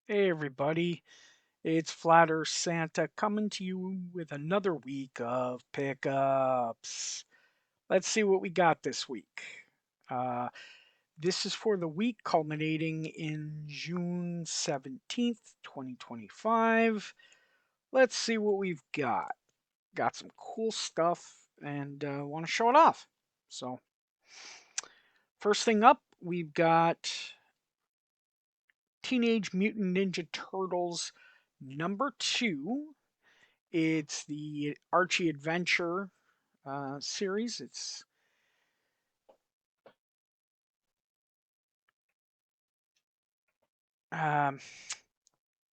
Hey everybody, it's Flatter Santa coming to you with another week of pickups. Let's see what we got this week. Uh, this is for the week culminating in June 17th, 2025. Let's see what we've got. Got some cool stuff and want to show it off. So, first thing up, we've got Teenage Mutant Ninja Turtles number 2. It's the Archie Adventure series. Um,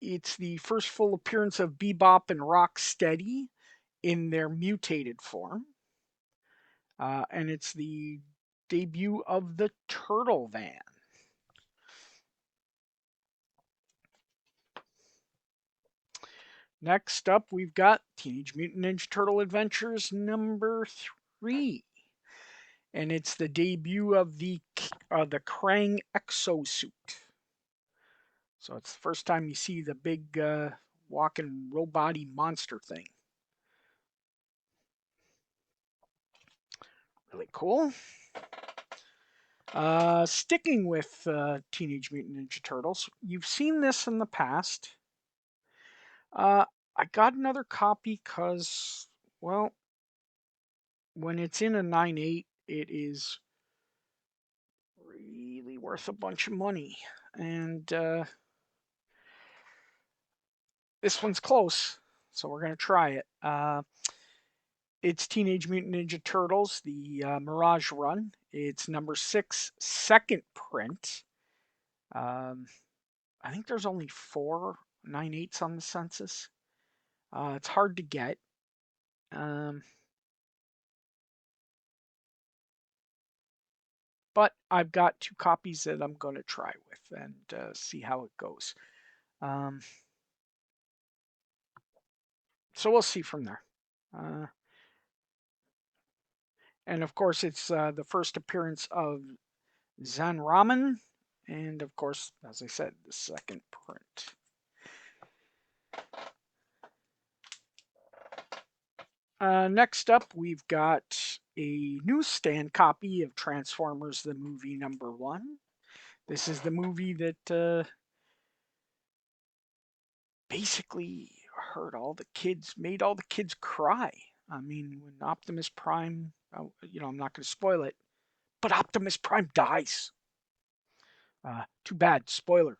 it's the first full appearance of Bebop and Rocksteady in their mutated form, and it's the debut of the Turtle Van. Next up, we've got Teenage Mutant Ninja Turtle Adventures number 3, and it's the debut of the Krang exosuit. So it's the first time you see the big walking robot-y monster thing. Really cool. Sticking with Teenage Mutant Ninja Turtles, you've seen this in the past. Uh, I got another copy because, well, when it's in a 9.8, it is really worth a bunch of money. And this one's close, so we're going to try it. It's Teenage Mutant Ninja Turtles, the Mirage Run. It's number 6, second print. Um, I think there's only 4 9/8s on the census. It's hard to get. Um, but I've got 2 copies that I'm going to try with and see how it goes. Um, so we'll see from there. Uh, and of course, it's the first appearance of Zan Ramen. And of course, as I said, the second print. Next up, we've got a newsstand copy of Transformers the movie number 1. This is the movie that basically made all the kids cry. I mean, when Optimus Prime, I'm not going to spoil it, but Optimus Prime dies. Too bad. Spoiler.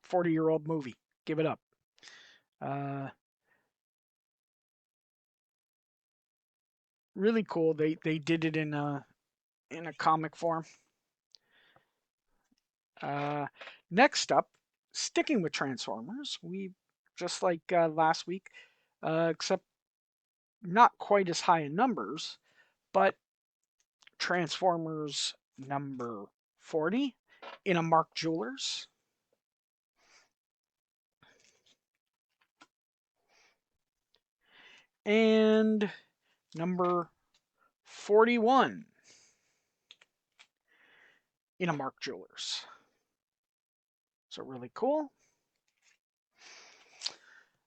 40-year-old movie. Give it up. Uh, really cool. They did it in a comic form. Uh, Next up, sticking with Transformers, we just like last week, except not quite as high in numbers, but Transformers number 40 in a Mark Jewelers. And number 41 in a Mark Jewelers. So really cool.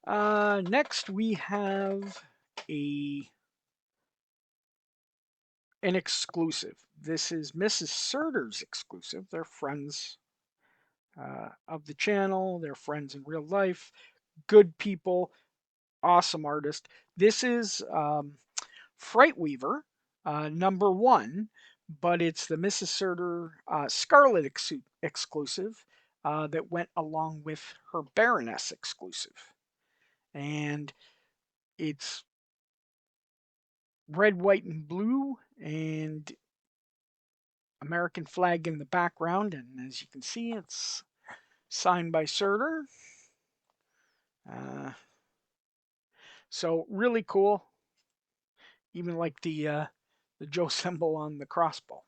Next we have a an exclusive. This is Mrs. Surter's exclusive. They're friends of the channel. They're friends in real life. Good people. Awesome artist. This is Frightweaver, number 1, but it's the Mrs. Surter Scarlet exclusive that went along with her Baroness exclusive. And it's red, white, and blue, and American flag in the background. And as you can see, it's signed by Surter. Uh, so really cool. Even like the Joe symbol on the crossbow.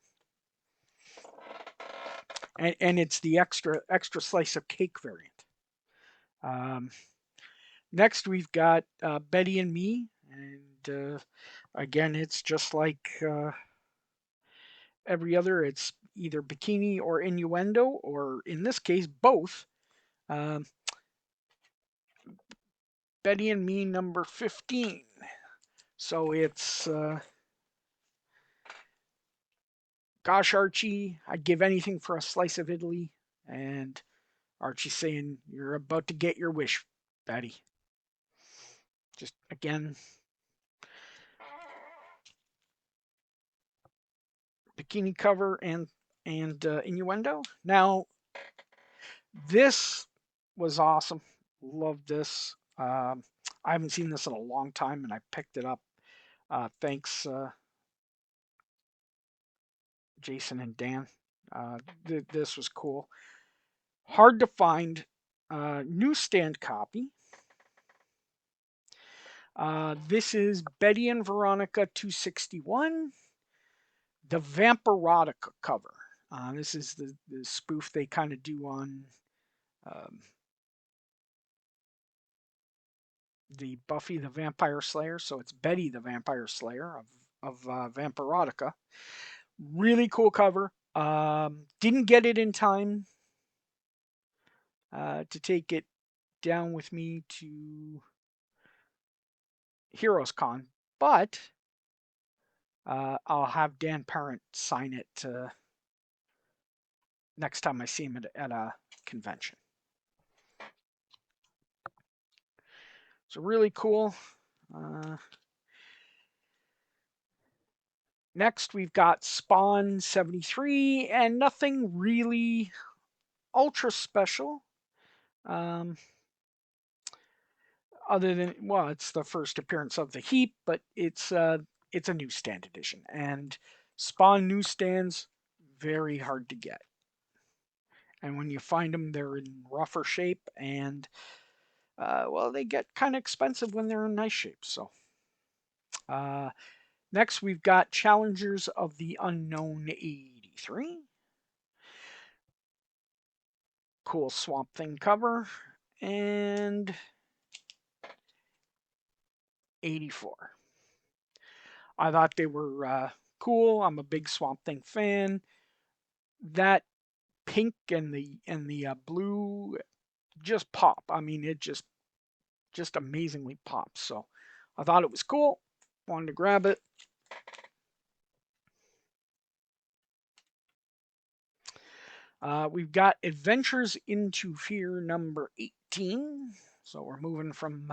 And it's the extra slice of cake variant. Um, Next, we've got Betty and Me, and again, it's just like every other. It's either bikini or innuendo, or in this case, both. Um, Betty and Me number 15. So it's, gosh, Archie, I'd give anything for a slice of Italy. And Archie saying, you're about to get your wish, Betty. Just again, bikini cover and innuendo. Now, this was awesome. Loved this. I haven't seen this in a long time, and I picked it up. Thanks, Jason and Dan. This was cool. Hard to find. Newsstand copy. This is Betty and Veronica 261, the Vampirotica cover. This is the spoof they kind of do on um, the Buffy the Vampire Slayer. So it's Betty the Vampire Slayer of Vampirotica. Really cool cover. Didn't get it in time to take it down with me to Heroes Con, but I'll have Dan Parent sign it next time I see him at a convention. So really cool. Next, we've got Spawn 73, and nothing really ultra special. Other than, well, it's the first appearance of the Heap, but it's a newsstand edition, and Spawn newsstands very hard to get. And when you find them, they're in rougher shape, and well, they get kind of expensive when they're in nice shape. So, next we've got Challengers of the Unknown 83. Cool Swamp Thing cover, and 84. I thought they were cool. I'm a big Swamp Thing fan. That pink and the blue just pop. I mean, it just amazingly pops. So I thought it was cool. Wanted to grab it. We've got Adventures into Fear number 18. So we're moving from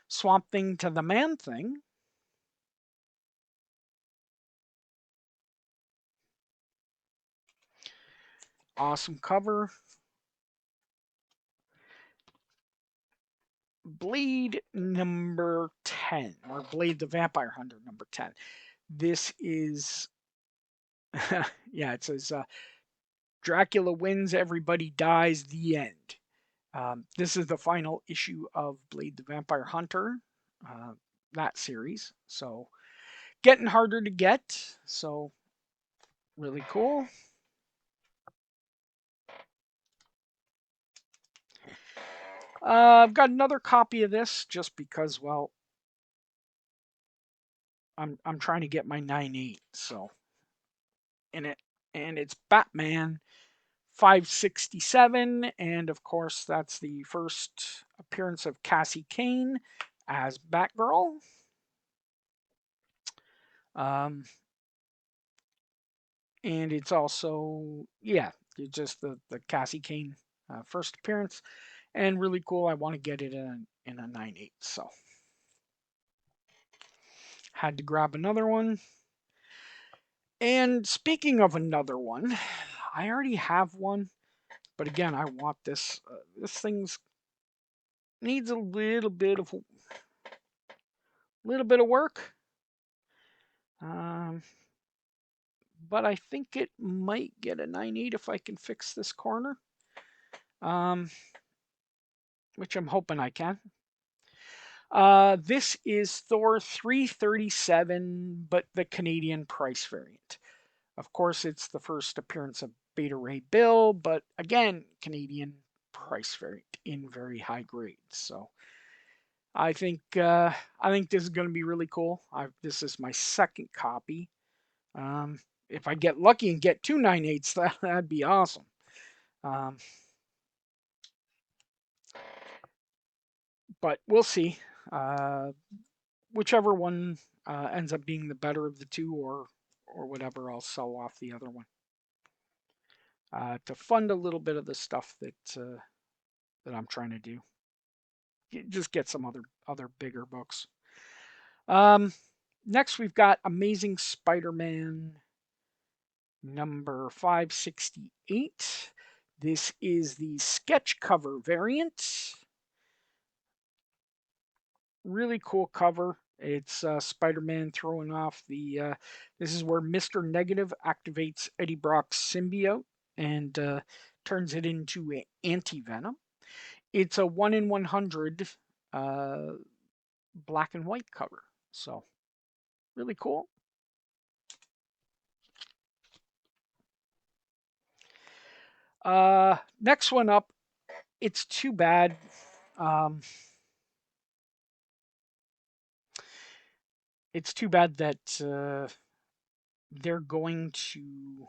Swamp Thing to the Man Thing. Awesome cover. Blade number 10, or Blade the Vampire Hunter number 10. This is, yeah, it says Dracula wins, everybody dies, the end. This is the final issue of Blade the Vampire Hunter, that series. So, getting harder to get. So, really cool. I've got another copy of this just because, well, I'm trying to get my 9.8. So, and it's Batman 567, and of course that's the first appearance of Cassie Kane as Batgirl. And it's also, yeah, it's just the Cassie Kane first appearance, and really cool. I want to get it in a 9.8, so had to grab another one. And speaking of another one, I already have one, but again, I want this. This thing's needs a little bit of work. But I think it might get a 9.8 if I can fix this corner. Which I'm hoping I can. This is Thor 337, but the Canadian price variant. Of course, it's the first appearance of Beta Ray Bill, but again, Canadian price variant in very high grades. So I think this is going to be really cool. This is my second copy. If I get lucky and get two 9.8s, that'd be awesome. but we'll see. Uh, Whichever one ends up being the better of the two, or whatever, I'll sell off the other one to fund a little bit of the stuff that I'm trying to do. Just get some other bigger books. Um, Next, we've got Amazing Spider-Man number 568. This is the sketch cover variant. Really cool cover. It's Spider-Man throwing off the. This is where Mr. Negative activates Eddie Brock's symbiote and turns it into an anti-venom. It's a 1 in 100 uh, black and white cover. So really cool. Next one up. It's too bad. Um, it's too bad that they're going to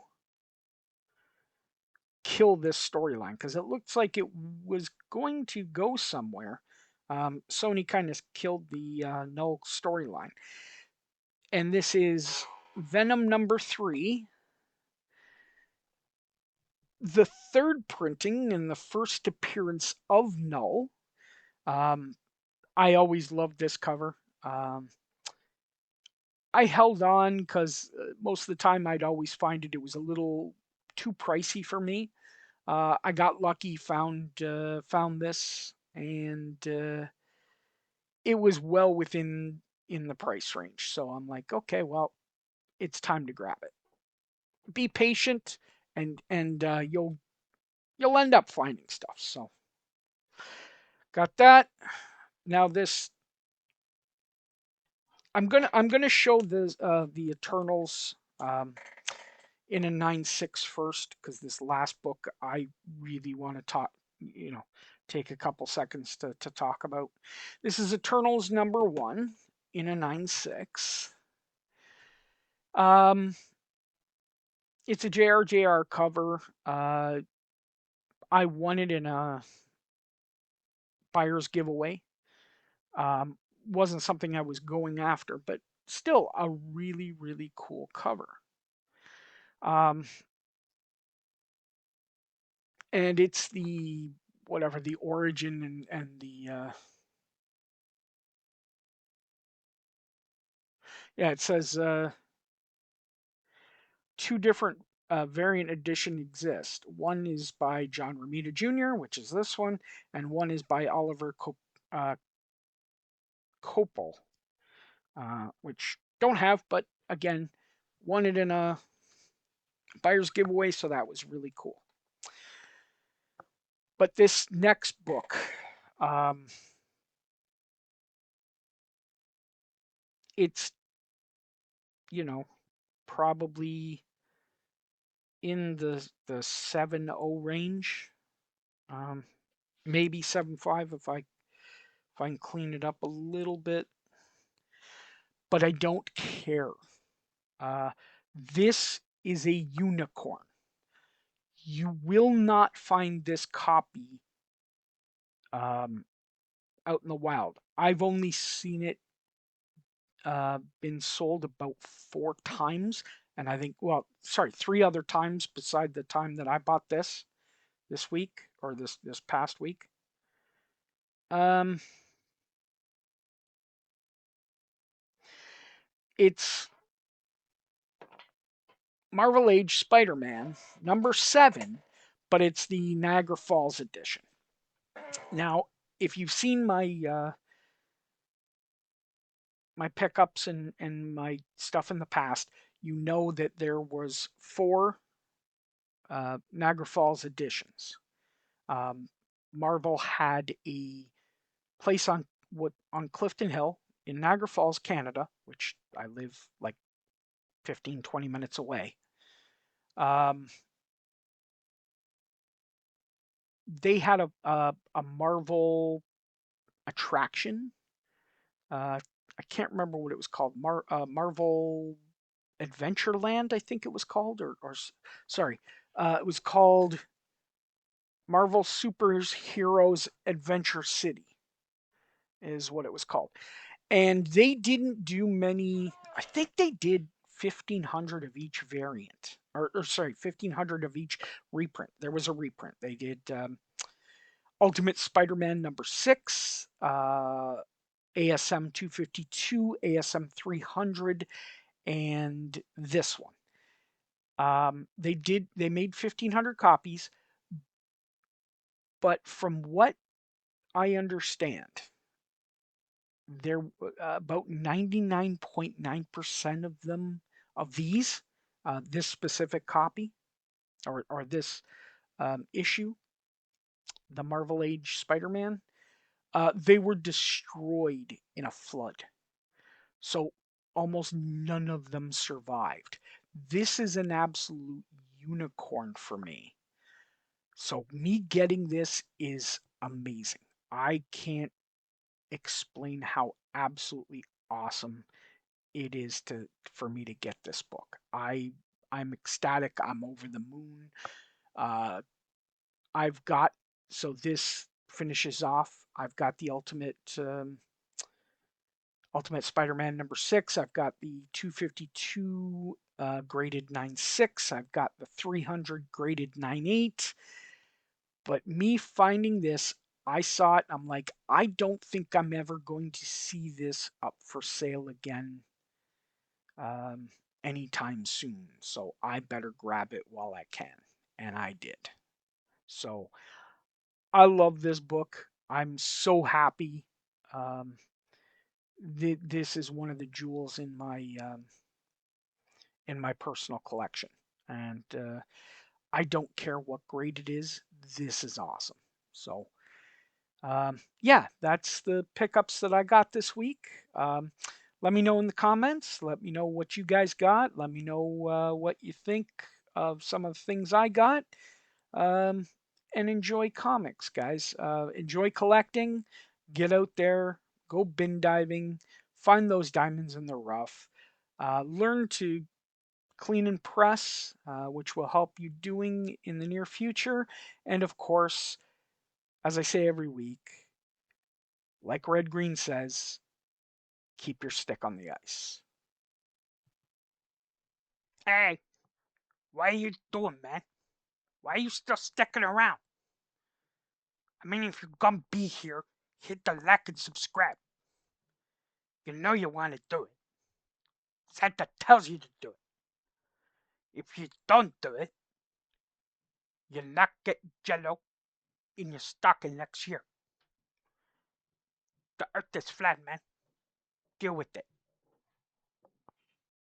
kill this storyline because it looks like it was going to go somewhere. Sony kind of killed the Null storyline. And this is Venom number 3, the third printing and the first appearance of Null. Um, I always loved this cover. I held on because most of the time I'd always find it was a little too pricey for me. I got lucky, found this, and it was well within in the price range. So I'm like, okay, well, it's time to grab it. Be patient, and you'll end up finding stuff. So got that. Now this, I'm gonna show the Eternals in a 9.6 first because this last book I really want to talk, take a couple seconds to talk about. This is Eternals number 1 in a 9.6. It's a JRJR cover. I won it in a buyer's giveaway. Wasn't something I was going after, but still a really, really cool cover. Um, and it's the whatever the origin and the yeah, it says 2 different variant edition exist. One is by John Romita Jr., which is this one, and one is by Oliver Copel, which don't have, but again, won it in a buyer's giveaway, so that was really cool. But this next book, um, it's, probably in the 7.0 range, um, maybe 7.5 if I can clean it up a little bit. But I don't care. Uh, this is a unicorn. You will not find this copy um, out in the wild. I've only seen it been sold about 4 times, and I think, well, sorry, 3 other times beside the time that I bought this week or this past week. Um, it's Marvel Age Spider-Man number 7, but it's the Niagara Falls edition. Now, if you've seen my pickups and my stuff in the past, you know that there was 4 Niagara Falls editions. Um, Marvel had a place on Clifton Hill in Niagara Falls, Canada, which I live like 15-20 minutes away. Um, they had a Marvel attraction. I can't remember what it was called. Marvel Adventureland, I think it was called, or sorry, it was called Marvel Super Heroes Adventure City. is what it was called. And they didn't do many. I think they did 1,500 of each variant, or sorry, 1,500 of each reprint. There was a reprint. They did Ultimate Spider-Man #6, ASM 252, ASM 300, and this one. They made 1,500 copies, but from what I understand, there about 99.9% of them of these this specific copy or this issue, the Marvel Age Spider-Man, they were destroyed in a flood. So almost none of them survived. This is an absolute unicorn for me. So me getting this is amazing. I can't explain how absolutely awesome it is to for me to get this book. I'm ecstatic. I'm over the moon. Uh, I've got so this finishes off. I've got the Ultimate Spider-Man #6. I've got the 252 graded 9.6. I've got the 300 graded 9.8. But me finding this, I saw it. I'm like, I don't think I'm ever going to see this up for sale again um, anytime soon. So I better grab it while I can. And I did. So I love this book. I'm so happy. Um, this is one of the jewels in my personal collection, and I don't care what grade it is. This is awesome. So yeah, that's the pickups that I got this week. Let me know in the comments. Let me know what you guys got. Let me know what you think of some of the things I got. Um, and enjoy comics, guys. Enjoy collecting. Get out there. Go bin diving. Find those diamonds in the rough. Learn to clean and press, which will help you doing in the near future. And of course, as I say every week, like Red Green says, keep your stick on the ice. Hey, what are you doing, man? Why are you still sticking around? I mean, if you're gonna be here, hit the like and subscribe. You know you want to do it. Santa tells you to do it. If you don't do it, you'll not get jello in your stocking next year. The earth is flat, man. Deal with it.